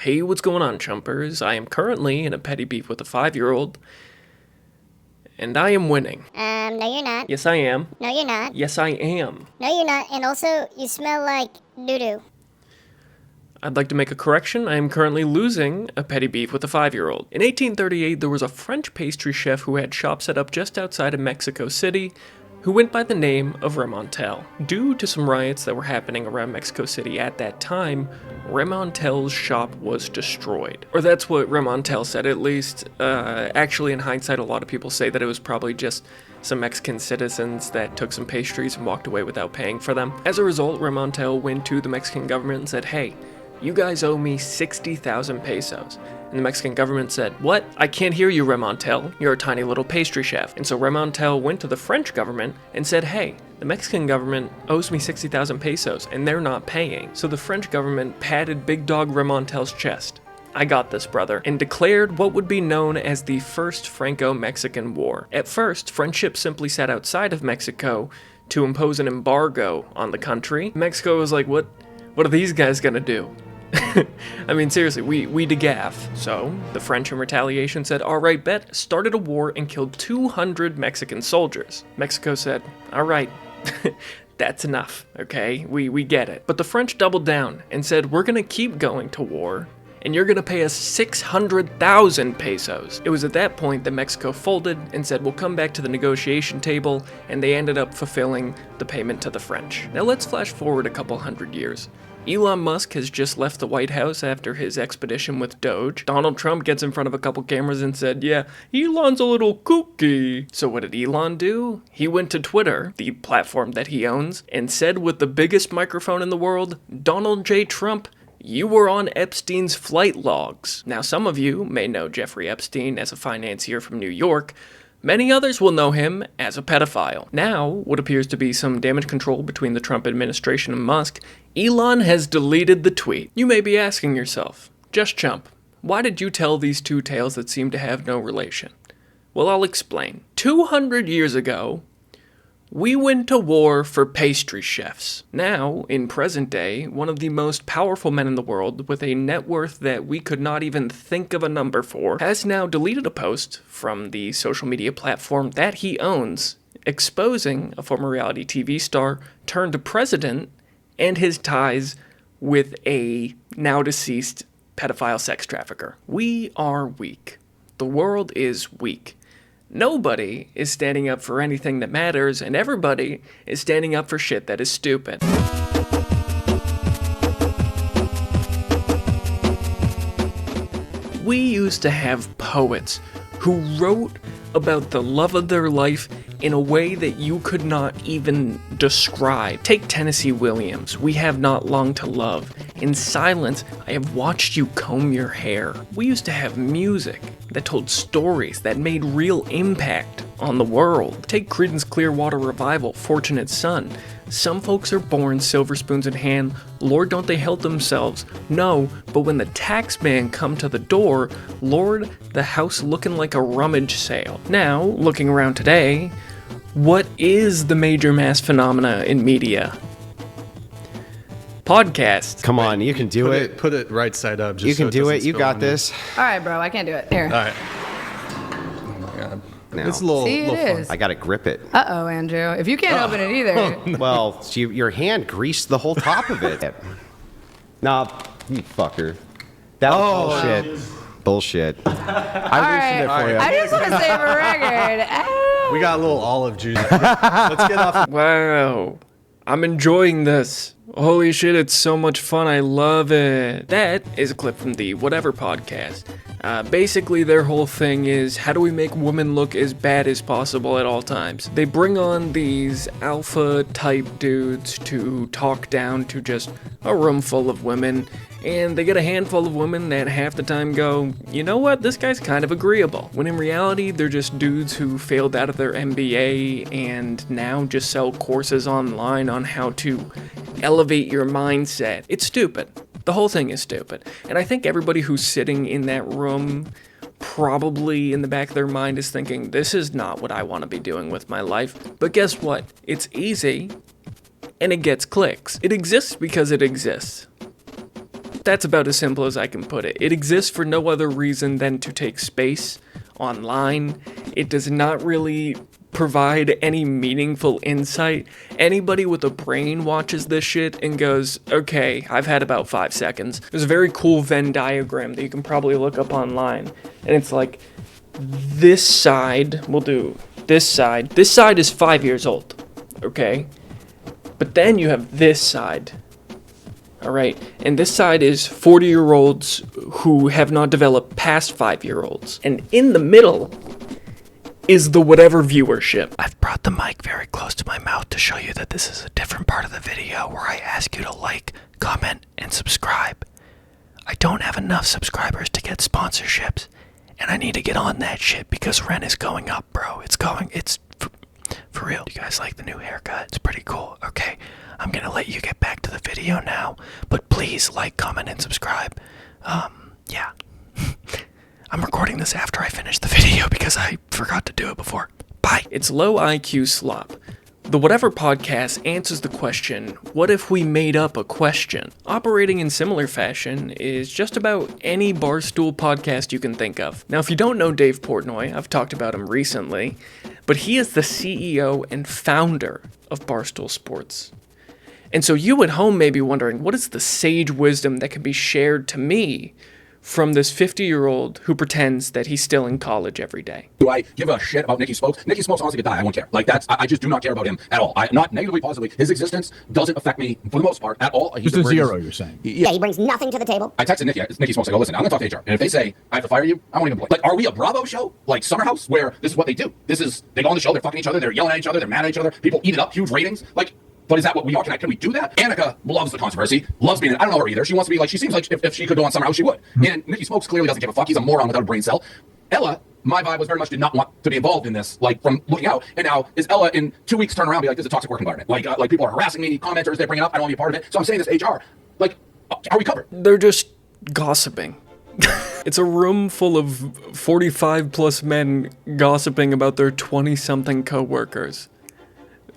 Hey, what's going on, chumpers? I am currently in a petty beef with a 5-year-old, and I am winning. No you're not. Yes, I am. No you're not. Yes, I am. No you're not, and also, you smell like doo-doo. I'd like to make a correction. I am currently losing a petty beef with a 5-year-old. In 1838, there was a French pastry chef who had shop set up just outside of Mexico City, who went by the name of Remontel. Due to some riots that were happening around Mexico City at that time, Remontel's shop was destroyed. Or that's what Remontel said, at least. Actually, in hindsight, a lot of people say that it was probably just some Mexican citizens that took some pastries and walked away without paying for them. As a result, Remontel went to the Mexican government and said, hey, you guys owe me 60,000 pesos. And the Mexican government said, what? I can't hear you, Remontel. You're a tiny little pastry chef. And so Remontel went to the French government and said, hey, the Mexican government owes me 60,000 pesos and they're not paying. So the French government patted Big Dog Remontel's chest. I got this, brother, and declared what would be known as the First Franco-Mexican War. At first, French ships simply sat outside of Mexico to impose an embargo on the country. Mexico was like, what are these guys gonna do? I mean, seriously, we degaff. So, the French in retaliation said, alright, bet, started a war and killed 200 Mexican soldiers. Mexico said, alright, that's enough, okay? We get it. But the French doubled down and said, we're gonna keep going to war, and you're gonna pay us 600,000 pesos. It was at that point that Mexico folded and said, we'll come back to the negotiation table, and they ended up fulfilling the payment to the French. Now let's flash forward a couple hundred years. Elon Musk has just left the White House after his expedition with Doge. Donald Trump gets in front of a couple cameras and said, yeah, Elon's a little kooky. So what did Elon do? He went to Twitter, the platform that he owns, and said with the biggest microphone in the world, Donald J. Trump, you were on Epstein's flight logs. Now, some of you may know Jeffrey Epstein as a financier from New York. Many others will know him as a pedophile. Now, what appears to be some damage control between the Trump administration and Musk, Elon has deleted the tweet. You may be asking yourself, JustChump, why did you tell these two tales that seem to have no relation? Well, I'll explain. 200 years ago, we went to war for pastry chefs. Now, in present day, one of the most powerful men in the world, with a net worth that we could not even think of a number for, has now deleted a post from the social media platform that he owns, exposing a former reality TV star turned president and his ties with a now deceased pedophile sex trafficker. We are weak. The world is weak. Nobody is standing up for anything that matters, and everybody is standing up for shit that is stupid. We used to have poets who wrote about the love of their life in a way that you could not even describe. Take Tennessee Williams, We Have Not Long to Love. In silence, I have watched you comb your hair. We used to have music that told stories that made real impact on the world. Take Creedence Clearwater Revival, Fortunate Son. Some folks are born silver spoons in hand, Lord don't they help themselves. No, but when the tax man come to the door, Lord, the house looking like a rummage sale. Now, looking around today, what is the major mass phenomena in media? Podcast. Come on, you can do it. Put it right side up. Just You can so do it. doesn't You spill got on this. All right, bro. I can't do it. Here. All right. Oh my god. Now. It's a little. See, it little is. I gotta grip it. Uh-oh, Andrew. If you can't open it either. Well, your hand greased the whole top of it. Nah, you fucker. That was bullshit. Bullshit. I loosened it for you. I just want to say for record. We got a little olive juice. Let's get off. Wow, I'm enjoying this. Holy shit, it's so much fun, I love it. That is a clip from the Whatever podcast. Basically, their whole thing is, how do we make women look as bad as possible at all times? They bring on these alpha-type dudes to talk down to just a room full of women, and they get a handful of women that half the time go, you know what, this guy's kind of agreeable. When in reality, they're just dudes who failed out of their MBA and now just sell courses online on how to elevate your mindset. It's stupid. The whole thing is stupid. And I think everybody who's sitting in that room probably in the back of their mind is thinking, this is not what I want to be doing with my life. But guess what? It's easy and it gets clicks. It exists because it exists. That's about as simple as I can put it. It exists for no other reason than to take space online. It does not really provide any meaningful insight. Anybody with a brain watches this shit and goes, okay, I've had about 5 seconds. There's a very cool Venn diagram that you can probably look up online. And it's like, this side, we'll do this side. This side is 5 years old, okay? But then you have this side. Alright, and this side is 40-year-olds who have not developed past 5-year-olds. And in the middle is the whatever viewership. I've brought the mic very close to my mouth to show you that this is a different part of the video where I ask you to like, comment, and subscribe. I don't have enough subscribers to get sponsorships, and I need to get on that shit because rent is going up, bro. It's for real. You guys like the new haircut? It's pretty cool. Okay, I'm gonna let you get back to the video now, but please like, comment, and subscribe. Yeah. I'm recording this after I finish the video because I forgot to do it before. Bye. It's low IQ slop. The Whatever podcast answers the question, what if we made up a question? Operating in similar fashion is just about any Barstool podcast you can think of. Now, if you don't know Dave Portnoy, I've talked about him recently, but he is the CEO and founder of Barstool Sports. And so you at home may be wondering, what is the sage wisdom that can be shared to me from this 50-year-old who pretends that he's still in college every day? Do I give a shit about Nicky Smokes? Nicky Smokes honestly could die. I won't care. Like, I just do not care about him at all. Not negatively, positively. His existence doesn't affect me for the most part at all. Just a zero, you're saying? Yeah, he brings nothing to the table. I texted Nicky Smokes. I go, listen, I'm going to talk to HR. And if they say I have to fire you, I won't even play. Like, are we a Bravo show? Like Summer House, where this is what they do? They go on the show, they're fucking each other, they're yelling at each other, they're mad at each other. People eat it up, huge ratings. Like, but is that what we are? Can we do that? Annika loves the controversy, loves being, I don't know her either. She wants to be like, she seems like if she could go on Summer House, she would. And Nicky Smokes clearly doesn't give a fuck. He's a moron without a brain cell. Ella, my vibe was very much did not want to be involved in this, like from looking out. And now is Ella in 2 weeks turn around and be like, this is a toxic work environment. Like people are harassing me, commenters, they bring it up, I don't want to be a part of it. So I'm saying this HR, like, are we covered? They're just gossiping. It's a room full of 45 plus men gossiping about their 20-something coworkers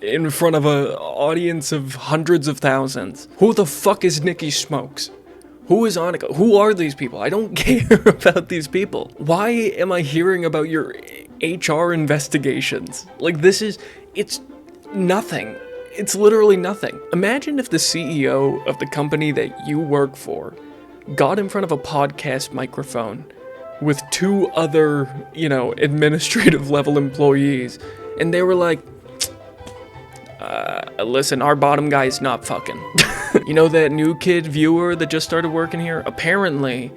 in front of an audience of hundreds of thousands. Who the fuck is Nicky Smokes? Who is Annika? Who are these people? I don't care about these people. Why am I hearing about your HR investigations? Like, it's nothing. It's literally nothing. Imagine if the CEO of the company that you work for got in front of a podcast microphone with 2 other, administrative level employees, and they were like, listen, our bottom guy is not fucking. You know that new kid viewer that just started working here? Apparently,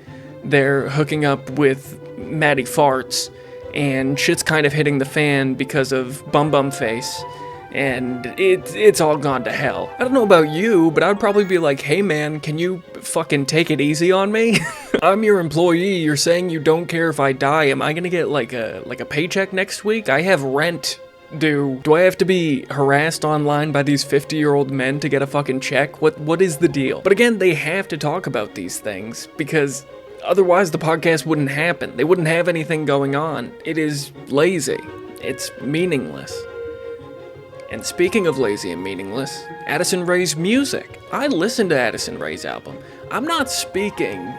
they're hooking up with Maddie Farts, and shit's kind of hitting the fan because of Bum Face, and it's all gone to hell. I don't know about you, but I'd probably be like, hey man, can you fucking take it easy on me? I'm your employee, you're saying you don't care if I die, am I gonna get like a paycheck next week? I have rent due. Do I have to be harassed online by these 50-year-old men to get a fucking check? What is the deal? But again, they have to talk about these things because otherwise the podcast wouldn't happen. They wouldn't have anything going on. It is lazy. It's meaningless. And speaking of lazy and meaningless, Addison Rae's music. I listened to Addison Rae's album. I'm not speaking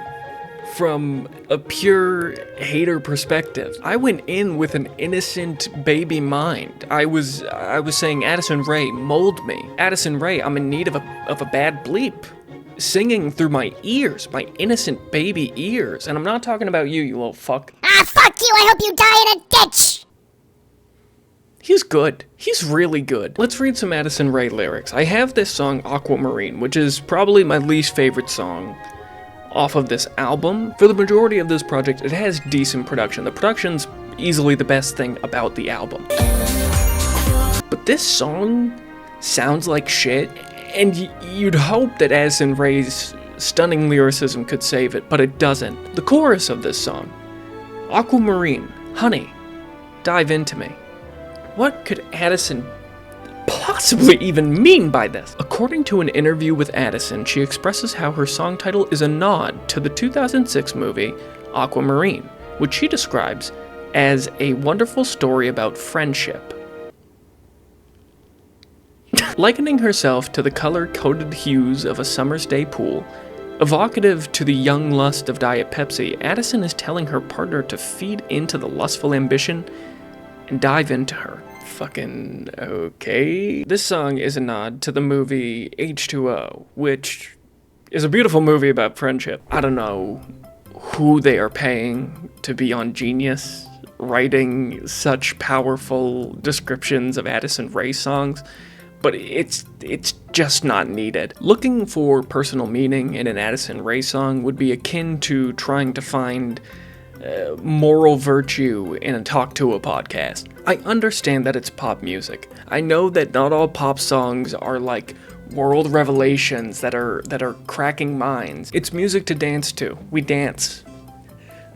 from a pure hater perspective. I went in with an innocent baby mind. I was saying, Addison Rae, mold me. Addison Rae, I'm in need of a bad bleep. Singing through my ears, my innocent baby ears. And I'm not talking about you little fuck. Ah, fuck you, I hope you die in a ditch! He's good. He's really good. Let's read some Addison Rae lyrics. I have this song, Aquamarine, which is probably my least favorite song off of this album. For the majority of this project, it has decent production. The production's easily the best thing about the album. But this song sounds like shit, and you'd hope that Addison Rae's stunning lyricism could save it, but it doesn't. The chorus of this song, Aquamarine, honey, dive into me. What could Addison possibly even mean by this? According to an interview with Addison, she expresses how her song title is a nod to the 2006 movie Aquamarine, which she describes as a wonderful story about friendship. Likening herself to the color-coded hues of a summer's day pool, Evocative to the young lust of Diet Pepsi, Addison is telling her partner to feed into the lustful ambition and dive into her. Fucking okay. This song is a nod to the movie H2O, which is a beautiful movie about friendship. I don't know who they are paying to be on Genius writing such powerful descriptions of Addison Rae songs, but it's just not needed. Looking for personal meaning in an Addison Rae song would be akin to trying to find moral virtue in a Talk to a podcast. I understand that it's pop music. I know that not all pop songs are like world revelations that are cracking minds. It's music to dance to. We dance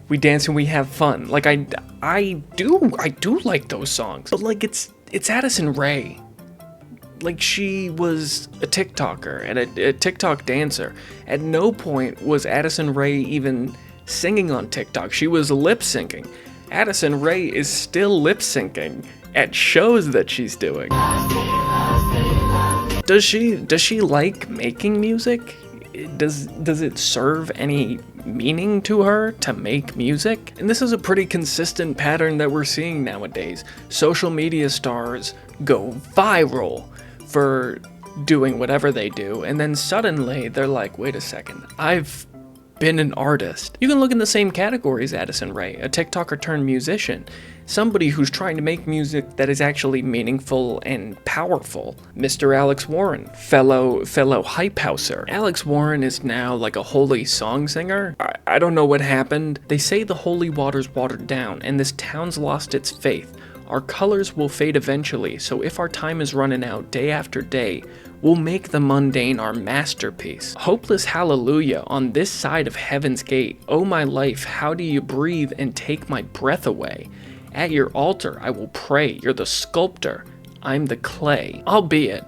and we have fun. Like I do like those songs. But like it's Addison Rae. Like, she was a TikToker and a TikTok dancer. At no point was Addison Rae even singing on TikTok. She was lip syncing. Addison Rae is still lip syncing at shows that she's doing. Does she like making music? Does it serve any meaning to her to make music? And this is a pretty consistent pattern that we're seeing nowadays. Social media stars go viral for doing whatever they do, and then suddenly they're like, wait a second, I've been an artist. You can look in the same category as Addison Rae, a TikToker turned musician, somebody who's trying to make music that is actually meaningful and powerful. Mr. Alex Warren, fellow hype houser. Alex Warren is now like a holy song singer. I don't know what happened. They say the holy water's watered down, and this town's lost its faith. Our colors will fade eventually, so if our time is running out day after day, we'll make the mundane our masterpiece. Hopeless hallelujah on this side of heaven's gate. Oh my life, how do you breathe and take my breath away? At your altar I will pray, you're the sculptor, I'm the clay. Albeit,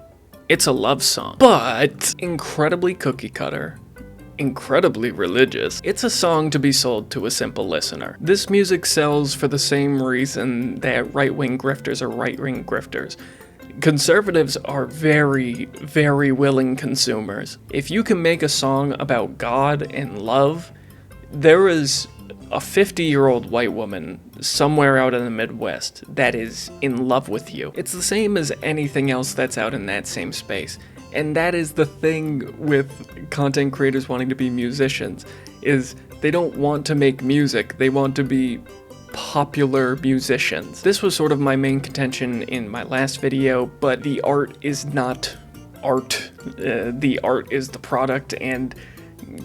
it's a love song, but incredibly cookie cutter. Incredibly religious. It's a song to be sold to a simple listener. This music sells for the same reason that right-wing grifters are right-wing grifters. Conservatives are very, very willing consumers. If you can make a song about God and love, there is a 50-year-old white woman somewhere out in the Midwest that is in love with you. It's the same as anything else that's out in that same space. And that is the thing with content creators wanting to be musicians, is they don't want to make music, they want to be popular musicians. This was sort of my main contention in my last video, but the art is not art. The art is the product, and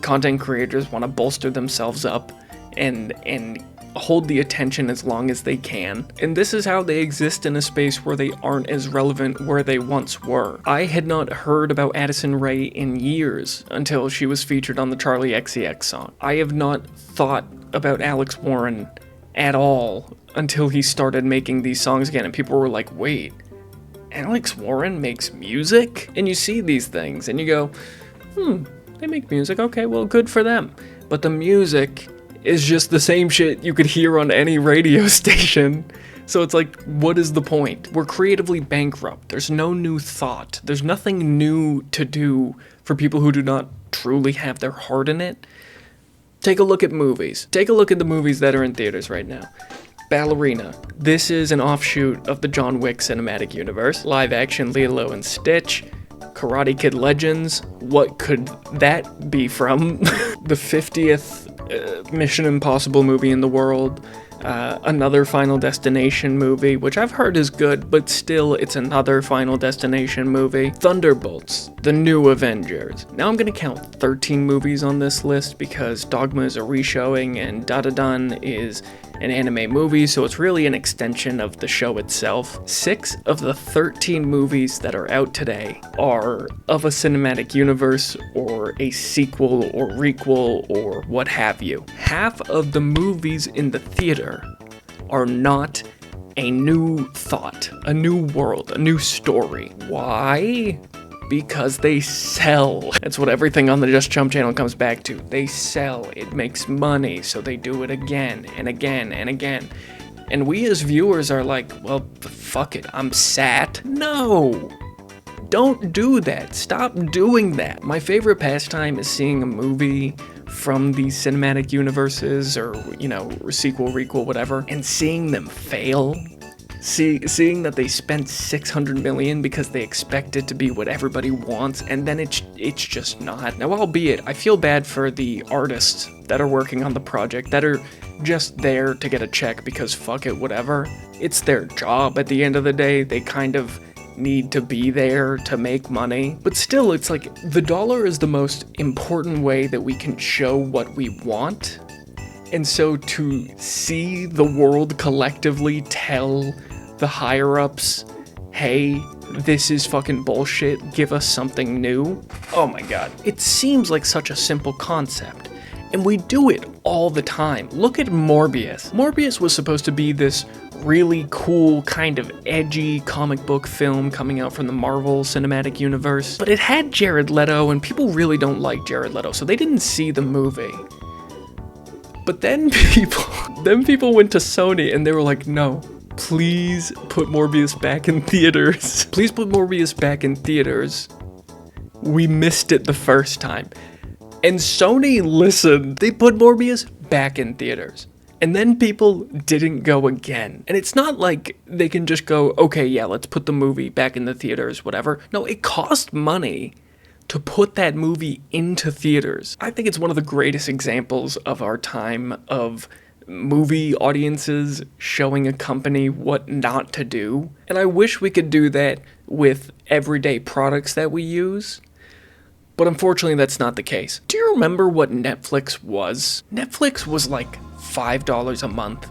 content creators want to bolster themselves up and hold the attention as long as they can, and this is how they exist in a space where they aren't as relevant where they once were. I had not heard about Addison Rae in years until she was featured on the Charlie XCX song. I have not thought about Alex Warren at all until he started making these songs again, and people were like, wait, Alex Warren makes music? And you see these things and you go, they make music, okay, well, good for them. But the music is just the same shit you could hear on any radio station. So it's like, what is the point? We're creatively bankrupt. There's no new thought. There's nothing new to do for people who do not truly have their heart in it. Take a look at movies. Take a look at the movies that are in theaters right now. Ballerina. This is an offshoot of the John Wick cinematic universe. Live action Lilo and Stitch. Karate Kid Legends. What could that be from? The 50th Mission Impossible movie in the world, another Final Destination movie, which I've heard is good, but still it's another Final Destination movie. Thunderbolts, the new Avengers. Now I'm gonna count 13 movies on this list because Dogma is a reshowing and Dadadan is an anime movie, so it's really an extension of the show itself. 6 of the 13 movies that are out today are of a cinematic universe or a sequel or requel or what have you. Half of the movies in the theater are not a new thought, a new world, a new story. Why? Because they sell. That's what everything on the JustChump channel comes back to. They sell. It makes money, so they do it again and again and again. And we as viewers are like, well, fuck it, I'm sat. No! Don't do that. Stop doing that. My favorite pastime is seeing a movie from these cinematic universes or, sequel, requel, whatever, and seeing them fail. Seeing that they spent $600 million because they expect it to be what everybody wants, and then it's just not. Now, albeit, I feel bad for the artists that are working on the project, that are just there to get a check because fuck it, whatever. It's their job at the end of the day. They kind of need to be there to make money. But still, it's like, the dollar is the most important way that we can show what we want. And so to see the world collectively tell the higher-ups, hey, this is fucking bullshit, give us something new. Oh my god. It seems like such a simple concept. And we do it all the time. Look at Morbius. Morbius was supposed to be this really cool, kind of edgy comic book film coming out from the Marvel Cinematic Universe. But it had Jared Leto, and people really don't like Jared Leto, so they didn't see the movie. But then people went to Sony and they were like, no, please put Morbius back in theaters. Please put Morbius back in theaters. We missed it the first time. And Sony listened. They put Morbius back in theaters. And then people didn't go again. And it's not like they can just go, okay, yeah, let's put the movie back in the theaters, whatever. No, it cost money to put that movie into theaters. I think it's one of the greatest examples of our time of movie audiences showing a company what not to do. And I wish we could do that with everyday products that we use. But unfortunately, that's not the case. Do you remember what Netflix was? Netflix was like $5 a month,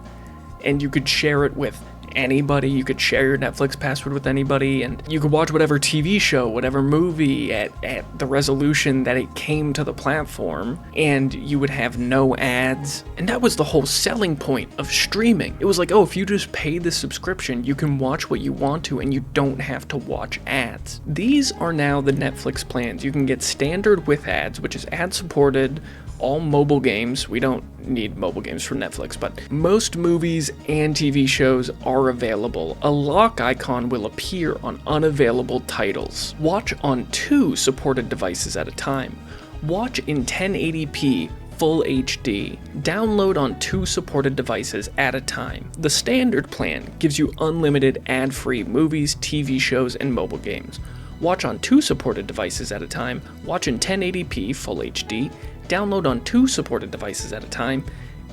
and you could share it with anybody. You could share your Netflix password with anybody, and you could watch whatever TV show, whatever movie at the resolution that it came to the platform, and you would have no ads. And that was the whole selling point of streaming. It was like, oh, if you just pay the subscription, you can watch what you want to, and you don't have to watch ads. These are now the Netflix plans. You can get standard with ads, which is ad-supported, all mobile games. We don't need mobile games from Netflix, but most movies and TV shows are available. A lock icon will appear on unavailable titles. Watch on 2 supported devices at a time. Watch in 1080p Full HD. Download on 2 supported devices at a time. The standard plan gives you unlimited ad-free movies, TV shows, and mobile games. Watch on 2 supported devices at a time. Watch in 1080p Full HD. Download on 2 supported devices at a time,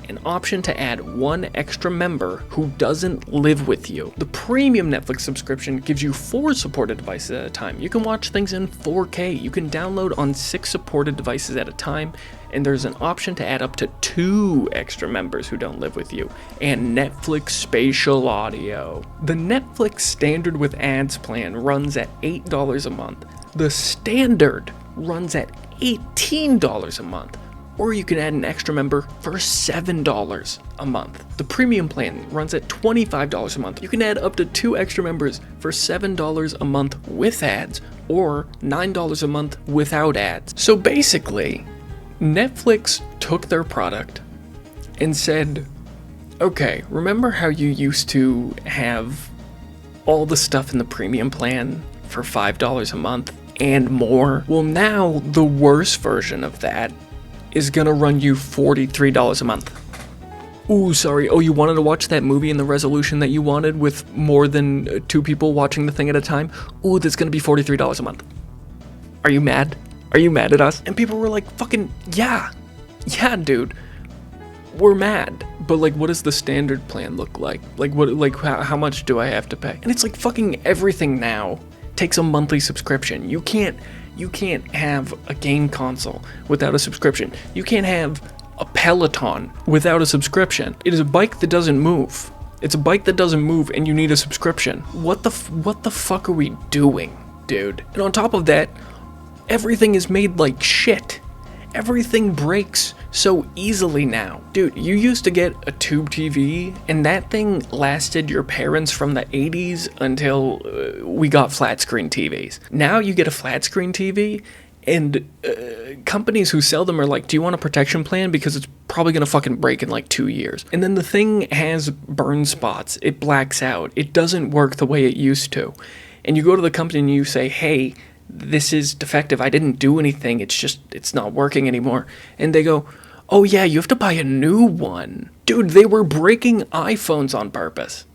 an option to add 1 extra member who doesn't live with you. The premium Netflix subscription gives you 4 supported devices at a time. You can watch things in 4K. You can download on 6 supported devices at a time, and there's an option to add up to 2 extra members who don't live with you, and Netflix Spatial Audio. The Netflix standard with ads plan runs at $8 a month. The standard runs at $18 a month, or you can add an extra member for $7 a month. The premium plan runs at $25 a month. You can add up to 2 extra members for $7 a month with ads, or $9 a month without ads. So basically, Netflix took their product and said, okay, remember how you used to have all the stuff in the premium plan for $5 a month and more? Well, now the worst version of that is gonna run you $43 a month. Ooh, sorry. Oh, you wanted to watch that movie in the resolution that you wanted with more than 2 people watching the thing at a time? Ooh, that's gonna be $43 a month. Are you mad? Are you mad at us? And people were like, fucking, yeah, dude, we're mad. But like, what does the standard plan look like? Like, how much do I have to pay? And it's like fucking everything now takes a monthly subscription. You can't have a game console without a subscription. You can't have a Peloton without a subscription. It is a bike that doesn't move. It's a bike that doesn't move, and you need a subscription. What the fuck are we doing, dude? And on top of that, everything is made like shit. Everything breaks so easily now. Dude, you used to get a tube TV, and that thing lasted your parents from the 80s until we got flat screen TVs. Now you get a flat screen TV, and companies who sell them are like, do you want a protection plan? Because it's probably gonna fucking break in like 2 years. And then the thing has burn spots. It blacks out. It doesn't work the way it used to. and you go to the company and you say, hey, this is defective, I didn't do anything, it's not working anymore. And they go, oh yeah, you have to buy a new one. Dude, they were breaking iPhones on purpose.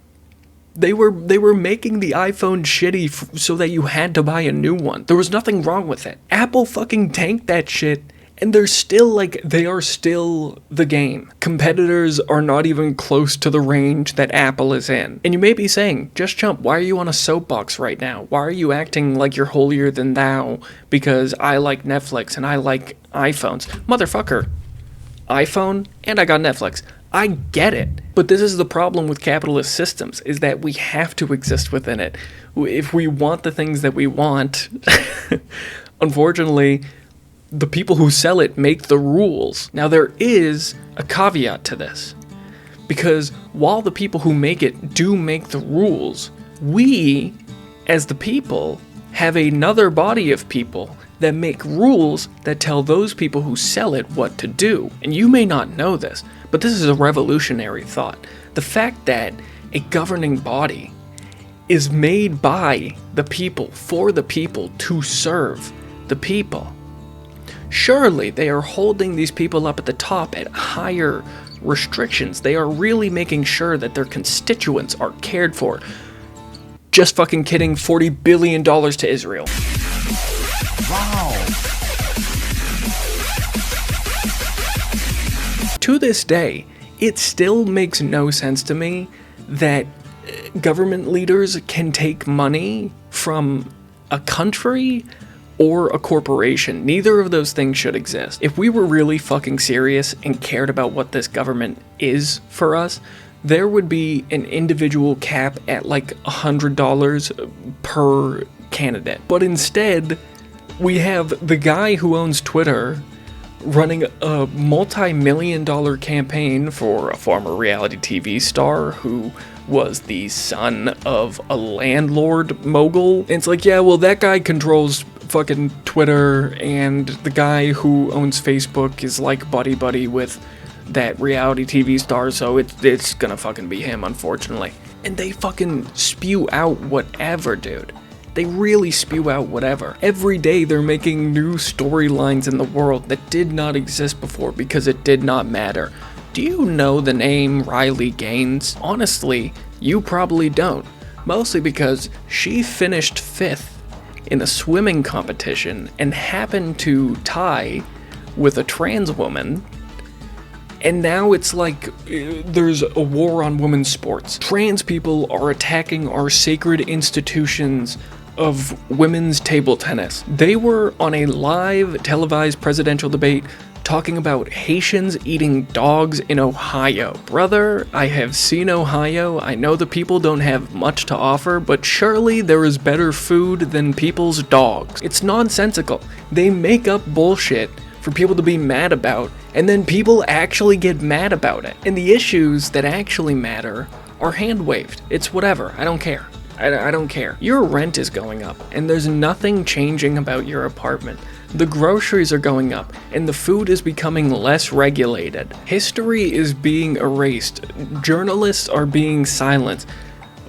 They were making the iPhone shitty so that you had to buy a new one. There was nothing wrong with it. Apple fucking tanked that shit, and they are still the game. Competitors are not even close to the range that Apple is in. And you may be saying, JustChump, why are you on a soapbox right now? Why are you acting like you're holier than thou because I like Netflix and I like iPhones? Motherfucker, iPhone and I got Netflix. I get it. But this is the problem with capitalist systems, is that we have to exist within it. If we want the things that we want, unfortunately, the people who sell it make the rules. Now, there is a caveat to this, because while the people who make it do make the rules, we, as the people, have another body of people that make rules that tell those people who sell it what to do. And you may not know this, but this is a revolutionary thought. The fact that a governing body is made by the people, for the people, to serve the people. Surely they are holding these people up at the top at higher restrictions. They are really making sure that their constituents are cared for. Just fucking kidding, $40 billion to Israel. Wow. To this day, it still makes no sense to me that government leaders can take money from a country or a corporation. Neither of those things should exist. If we were really fucking serious and cared about what this government is for us, there would be an individual cap at like $100 per candidate. But instead, we have the guy who owns Twitter running a multi-million-dollar campaign for a former reality TV star who was the son of a landlord mogul. And it's like, yeah, well, that guy controls fucking Twitter, and the guy who owns Facebook is like buddy-buddy with that reality TV star, so it's gonna fucking be him, unfortunately. And they fucking spew out whatever, dude. They really spew out whatever. Every day they're making new storylines in the world that did not exist before because it did not matter. Do you know the name Riley Gaines? Honestly, you probably don't. Mostly because she finished 5th in a swimming competition and happened to tie with a trans woman. And now it's like there's a war on women's sports. Trans people are attacking our sacred institutions of women's table tennis. They were on a live televised presidential debate talking about Haitians eating dogs in Ohio. Brother, I have seen Ohio. I know the people don't have much to offer, but surely there is better food than people's dogs. It's nonsensical. They make up bullshit for people to be mad about, and then people actually get mad about it. And the issues that actually matter are hand-waved. It's whatever. I don't care. I don't care. Your rent is going up, and there's nothing changing about your apartment. The groceries are going up, and the food is becoming less regulated. History is being erased. Journalists are being silenced.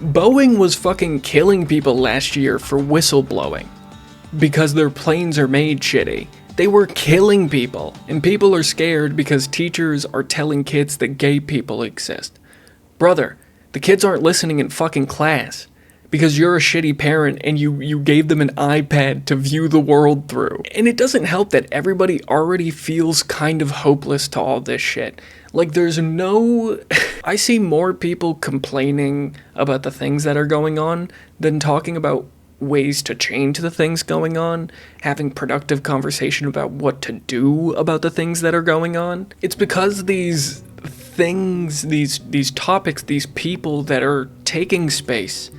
Boeing was fucking killing people last year for whistleblowing because their planes are made shitty. They were killing people, and people are scared because teachers are telling kids that gay people exist. Brother, the kids aren't listening in fucking class because you're a shitty parent and you gave them an iPad to view the world through. And it doesn't help that everybody already feels kind of hopeless to all this shit. Like, there's no... I see more people complaining about the things that are going on than talking about ways to change the things going on, having productive conversation about what to do about the things that are going on. It's because these things, these topics, these people that are taking space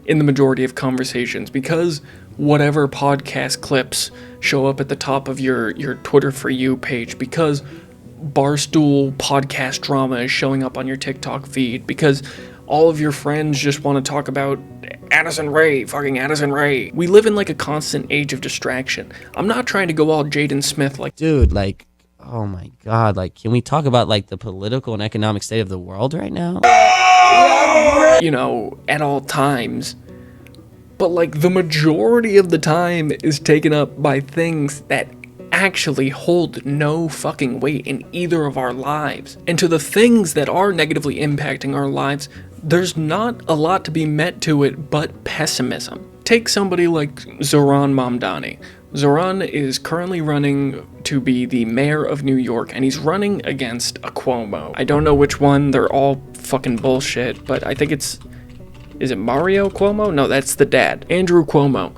in the majority of conversations, because whatever podcast clips show up at the top of your Twitter For You page, because Barstool podcast drama is showing up on your TikTok feed, because all of your friends just want to talk about Addison Rae, fucking Addison Rae. We live in like a constant age of distraction. I'm not trying to go all Jaden Smith like, dude, like, oh my god, like, can we talk about like the political and economic state of the world right now? You know, at all times. But like the majority of the time is taken up by things that actually hold no fucking weight in either of our lives. And to the things that are negatively impacting our lives, there's not a lot to be met to it but pessimism. Take somebody like Zoran Mamdani. Zoran is currently running to be the mayor of New York, and he's running against a Cuomo. I don't know which one, they're all fucking bullshit, but I think is it Mario Cuomo? No, that's the dad. Andrew Cuomo.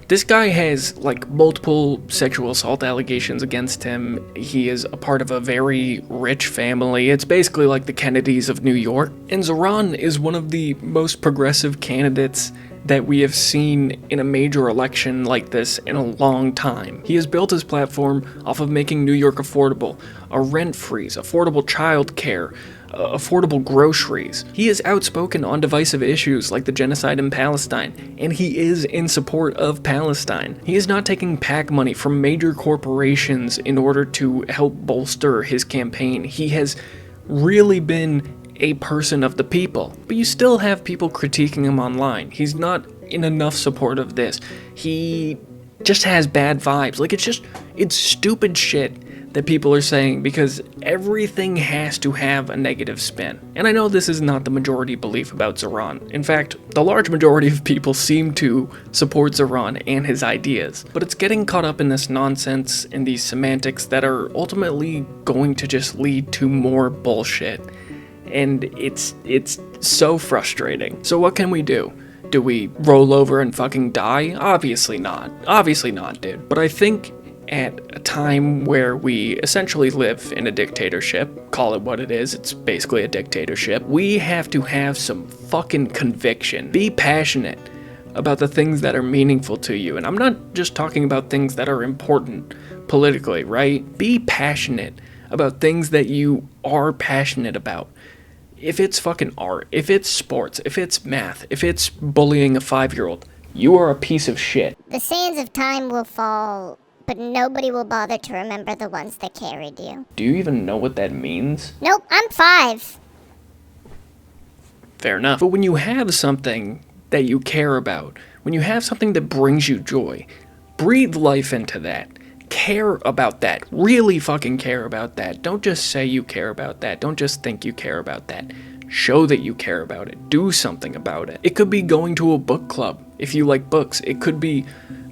This guy has, like, multiple sexual assault allegations against him. He is a part of a very rich family. It's basically like the Kennedys of New York. And Zoran is one of the most progressive candidates that we have seen in a major election like this in a long time. He has built his platform off of making New York affordable, a rent freeze, affordable childcare, affordable groceries. He is outspoken on divisive issues like the genocide in Palestine, and he is in support of Palestine. He is not taking PAC money from major corporations in order to help bolster his campaign. He has really been a person of the people. But you still have people critiquing him online. He's not in enough support of this. He just has bad vibes. Like, it's stupid shit that people are saying because everything has to have a negative spin. And I know this is not the majority belief about Zoran. In fact, the large majority of people seem to support Zoran and his ideas. But it's getting caught up in this nonsense and these semantics that are ultimately going to just lead to more bullshit. And it's so frustrating. So what can we do? Do we roll over and fucking die? Obviously not. Obviously not, dude. But I think at a time where we essentially live in a dictatorship, call it what it is, it's basically a dictatorship, we have to have some fucking conviction. Be passionate about the things that are meaningful to you. And I'm not just talking about things that are important politically, right? Be passionate about things that you are passionate about. If it's fucking art, if it's sports, if it's math, if it's bullying a 5-year-old, you are a piece of shit. The sands of time will fall, but nobody will bother to remember the ones that carried you. Do you even know what that means? Nope, I'm 5. Fair enough. But when you have something that you care about, when you have something that brings you joy, breathe life into that. Care about that. Really fucking care about that. Don't just say you care about that. Don't just think you care about that. Show that you care about it. Do something about it. It could be going to a book club if you like books. It could be,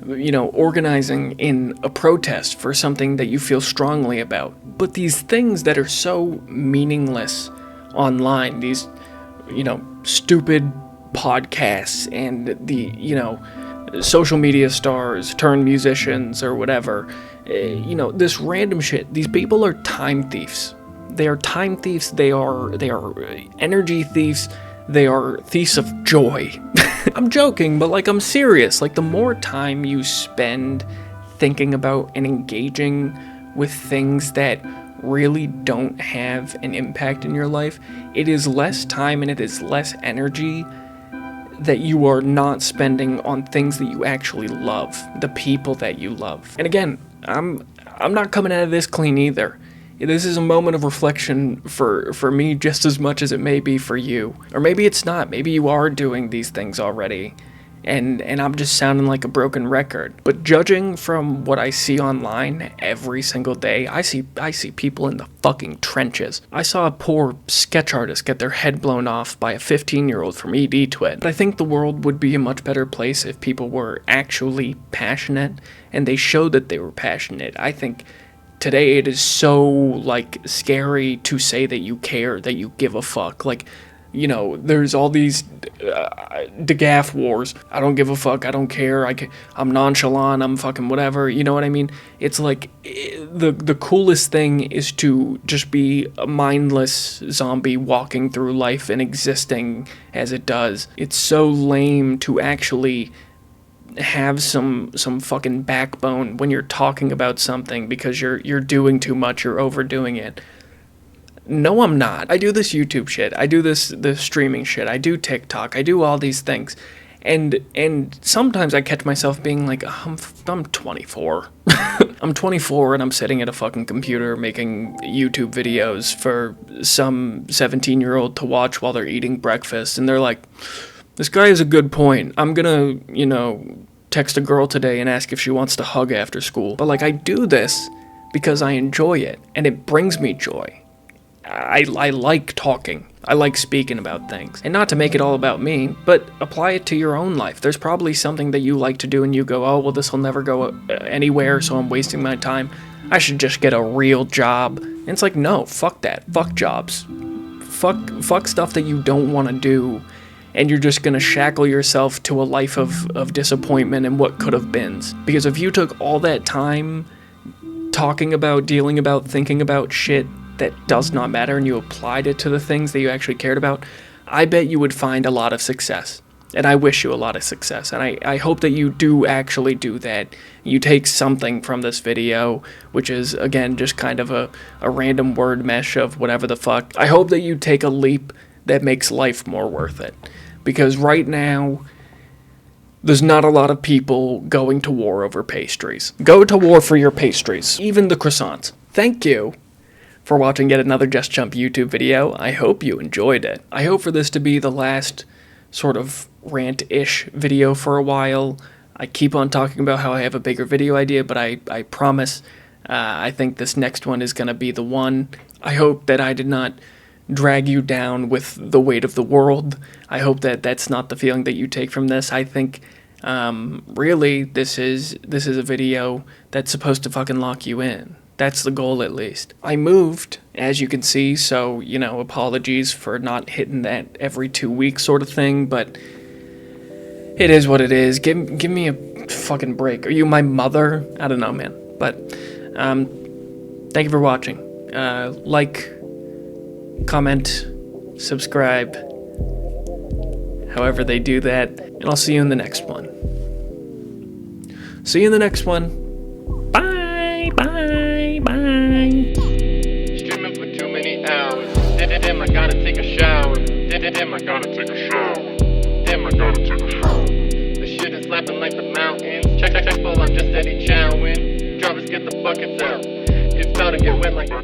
organizing in a protest for something that you feel strongly about. But these things that are so meaningless online, these, stupid podcasts and the, social media stars turned musicians or whatever, this random shit. These people are time thieves. They are time thieves. They are energy thieves. They are thieves of joy. I'm joking, but I'm serious. The more time you spend thinking about and engaging with things that really don't have an impact in your life, it is less time and it is less energy that you are not spending on things that you actually love, the people that you love. And again, I'm not coming out of this clean either. This is a moment of reflection for me just as much as it may be for you. Or maybe it's not. Maybe you are doing these things already. And I'm just sounding like a broken record. But judging from what I see online every single day, I see people in the fucking trenches. I saw a poor sketch artist get their head blown off by a 15-year-old from ED Twit. But I think the world would be a much better place if people were actually passionate and they showed that they were passionate. I think today it is so scary to say that you care, that you give a fuck. There's all these DeGaff wars. I don't give a fuck. I don't care. I'm nonchalant. I'm fucking whatever. You know what I mean? It's the coolest thing is to just be a mindless zombie walking through life and existing as it does. It's so lame to actually have some fucking backbone when you're talking about something because you're doing too much. You're overdoing it. No, I'm not. I do this YouTube shit. I do this streaming shit. I do TikTok. I do all these things. And sometimes I catch myself being like, I'm 24. I'm 24 and I'm sitting at a fucking computer making YouTube videos for some 17-year-old to watch while they're eating breakfast. And they're like, This guy has a good point. I'm gonna, text a girl today and ask if she wants to hug after school. But, I do this because I enjoy it, and it brings me joy. I like talking. I like speaking about things. And not to make it all about me, but apply it to your own life. There's probably something that you like to do and you go, oh, well, this will never go anywhere, so I'm wasting my time. I should just get a real job. And it's like, no, fuck that. Fuck jobs. Fuck stuff that you don't want to do, and you're just gonna shackle yourself to a life of disappointment and what could have been. Because if you took all that time talking about, dealing about, thinking about shit that does not matter, and you applied it to the things that you actually cared about, I bet you would find a lot of success. And I wish you a lot of success. And I hope that you do actually do that. You take something from this video, which is, again, just kind of a random word mesh of whatever the fuck. I hope that you take a leap that makes life more worth it. Because right now, there's not a lot of people going to war over pastries. Go to war for your pastries. Even the croissants. Thank you for watching yet another JustChump YouTube video. I hope you enjoyed it. I hope for this to be the last sort of rant-ish video for a while. I keep on talking about how I have a bigger video idea, but I promise I think this next one is going to be the one. I hope that I did not drag you down with the weight of the world. I hope that that's not the feeling that you take from this. I think really this is a video that's supposed to fucking lock you in. That's the goal, at least. I moved, as you can see, so, apologies for not hitting that every 2 weeks sort of thing, but it is what it is. Give me a fucking break. Are you my mother? I don't know, man. But, thank you for watching. Like, comment, subscribe, however they do that, and I'll see you in the next one. See you in the next one. Bye, bye, bye. Streaming for too many hours. Damn, I gotta take a shower. Damn, I gotta take a shower. Damn, I gotta take a shower. The shit is slapping like the mountains. Check, full, I'm just steady chowing. Drivers get the buckets out. It's about to get wet like a